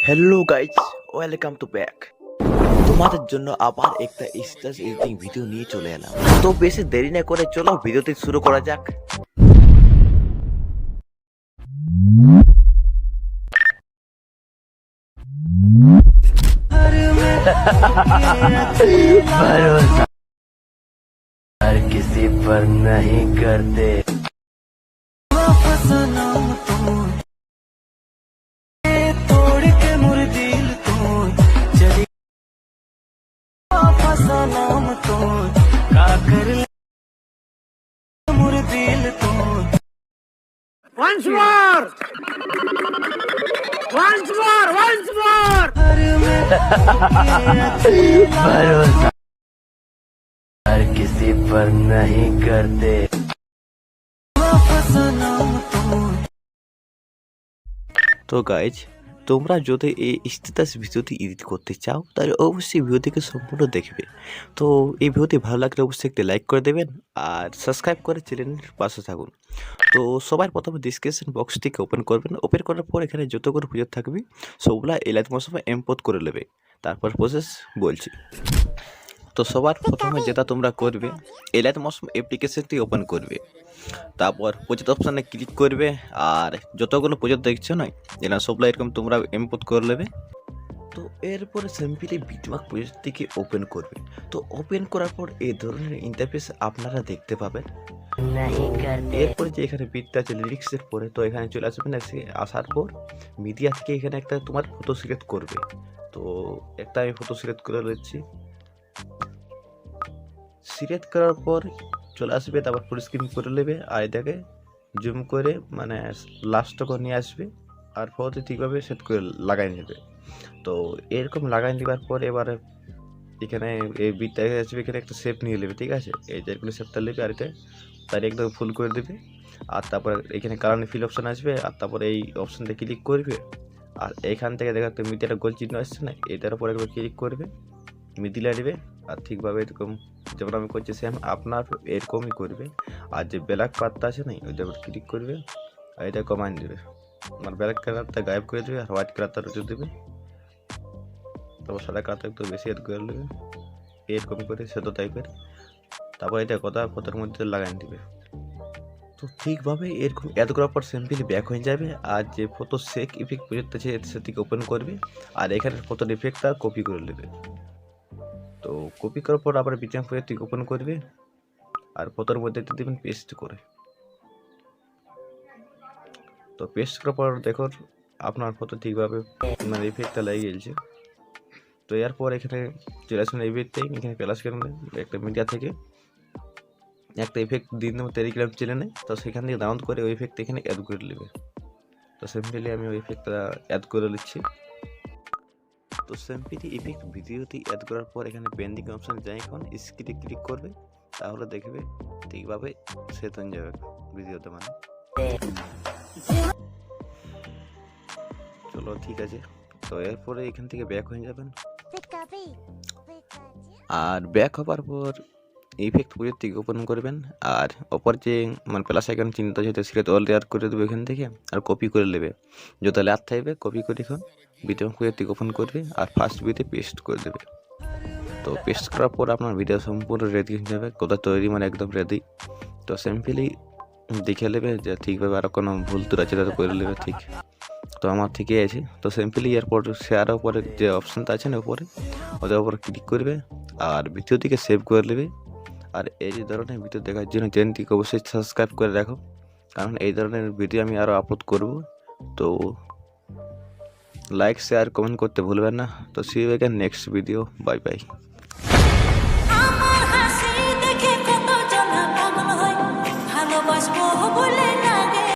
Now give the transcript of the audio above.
Hello guys, welcome to back. তোমাদের জন্য আবার একটা স্টেটাস এডিটিং ভিডিও নিয়ে চলে এলাম। তো বেশি দেরি না করে চলো ভিডিওটি শুরু করা যাক। भरोसा हर किसी पर नहीं करते। तोड़ के मुर दिल तोड़ चली नाम तोड़ का कर मुर दिल तोड़। Once more! Once more! Once more! भरोसा हर किसी पर नहीं करते। তো গাইজ, তোমরা যদি এই স্ট্যাটাস ভিডিওটি এডিট করতে চাও তাহলে অবশ্যই ভিডিওটিকে সম্পূর্ণ দেখবে। তো এই ভিডিওটি ভালো লাগলে অবশ্যই একটি লাইক করে দেবেন আর সাবস্ক্রাইব করে চ্যানেলের পাশে থাকুন। তো সবার প্রথমে ডিসক্রিপশন বক্সটিকে ওপেন করবেন। ওপেন করার পর এখানে যতগুলো প্রজেক্ট থাকবে সবগুলা এলাইট মৌসুমে ইম্পোর্ট করে নেবে। তারপর প্রসেস বলছি। তো সবার প্রথমে যেটা তোমরা করবে, এলাইট মৌসুম অ্যাপ্লিকেশনটি ওপেন করবে। তারপর প্রজেক্ট অপশানে ক্লিক করবে আর যতগুলো প্রজেক্ট দেখছো না, এরা সবগুলো এরকম তোমরা ইম্পোর্ট করে নেবে। তো এরপরে সিম্পলি বিটমার্ক প্রজেক্টটিকে ওপেন করবে। তো ওপেন করার পর এই ধরনের ইন্টারফেস আপনারা দেখতে পাবেন। এরপরে যে এখানে বিটটা আছে লিরিক্সের পরে, তো এখানে চলে আসবেন। আসার পর মিডিয়া থেকে এখানে একটা তোমার ফটো সিলেক্ট করবে। তো একটা আমি ফটো সিলেক্ট করে নিচ্ছি। সিলেক্ট করার পর চলে আসবে, তারপর ফুল স্ক্রিন করে নেবে আর এটাকে জুম করে মানে লাস্টটুকু নিয়ে আসবে আর ফটোতে ঠিকভাবে সেট করে লাগাই নেবে। তো এরকম লাগাই নেবার পর এবারে এখানে এই বিটটা আসবে, এখানে একটা শেপ নিয়ে নেবে। ঠিক আছে, এই যে এরকম শেপটা নেবে আর এটা তার একদম ফুল করে দেবে। আর তারপর এখানে কালার ফিল অপশান আসবে আর তারপর এই অপশানটা ক্লিক করবে আর এখান থেকে দেখা একটা মিডিয়াটা গোল চিহ্ন আসছে না, এটার উপর একবার ক্লিক করবে, মিডিলে নেবে আর ঠিকভাবে এরকম যেমন আমি করছি সেম আপনার এরকমই করবে। আর যে ব্ল্যাক পাতটা আছে না, ওইটার উপর ক্লিক করবে আর এটা কমাই দেবে, মানে ব্ল্যাক কালারটা গায়েব করে দেবে আর হোয়াইট কালারটা রুজু দেবে। তারপর সাদা কালারটা একটু বেশি অ্যাড করে নেবে এরকম করে সেতো টাইপের। তারপর এটা কথার মধ্যে লাগাই দেবে। তো ঠিকভাবে এরকম অ্যাড করার পর সিম্পলি ব্যাক হয়ে যাবে আর যে ফটো শেক ইফেক্ট প্রজেক্ট আছে সেটিকে ওপেন করবে আর এখানে ফটোর ইফেক্টটা কপি করে নেবে। তো কপি করার পর আবার বিটমার্ক প্রজেক্টটি ওপেন করবে আর ফটোর মধ্যে দেবেন পেস্ট করে। তো পেস্ট করার পর দেখো আপনার ফটো ঠিকভাবে মানে ইফেক্টটা লেগে গেছে। তো এরপর এখানে চলে আসবেন ইফেক্টে, এখানে প্লাস করে একটা মিডিয়া থেকে একটা ইফেক্ট দিয়ে দেবো টেলিগ্রাম চ্যানেলে। তো সেখান থেকে ডাউনলোড করে ওই ইফেক্ট এখানে অ্যাড করে নেবে। তো সিম্পলি আমি ওই ইফেক্টটা অ্যাড করে নিচ্ছি। তো সিম্পলি ইফেক্ট ভিডিওটি অ্যাড করার পর এখানে পেন্ডিং অপশান যাই এখন স্ক্রিনে ক্লিক করবে, তাহলে দেখবে ঠিকভাবে সেট হয়ে যাবে ভিডিওতে। মানে চলো ঠিক আছে। তো এরপরে এখান থেকে ব্যাক হয়ে যাবেন আর ব্যাক হওয়ার পর ইফেক্ট প্রজেক্টটিকে ওপেন করবেন আর ওপর যে মানে প্লাস আইকন চিন্তা যেটা সেটা অল লেয়ার করে দেবে এখান থেকে আর কপি করে নেবে। যত লেয়ার থাকবে কপি করে এখন বিটমার্ক প্রজেক্টটিকে ওপেন করবে আর ফার্স্ট ভিডিওতে পেস্ট করে দেবে। তো পেস্ট করার পর আপনার ভিডিও সম্পূর্ণ রেডি হয়ে যাবে, কোথাও তৈরি মানে একদম রেডি। তো সিম্পলি দেখে নেবে যে ঠিকভাবে আরও কোনো ভুল তো আছে তাতে করে নেবে ঠিক। তো আমার ঠিকই আছে। তো সিম্পলি এরপর শেয়ারের উপরে যে অপশানটা আছে না উপরে, ওদের উপর ক্লিক করবে আর ভিডিওটিকে সেভ করে নেবে। আর এই যে ধরনের ভিডিও দেখার জন্য চ্যানেলটিকে অবশ্যই সাবস্ক্রাইব করে রাখো, কারণ এই ধরনের ভিডিও আমি আরও আপলোড করব। তো লাইক শেয়ার কমেন্ট করতে ভুলবেন না। তো see you again next video, bye by.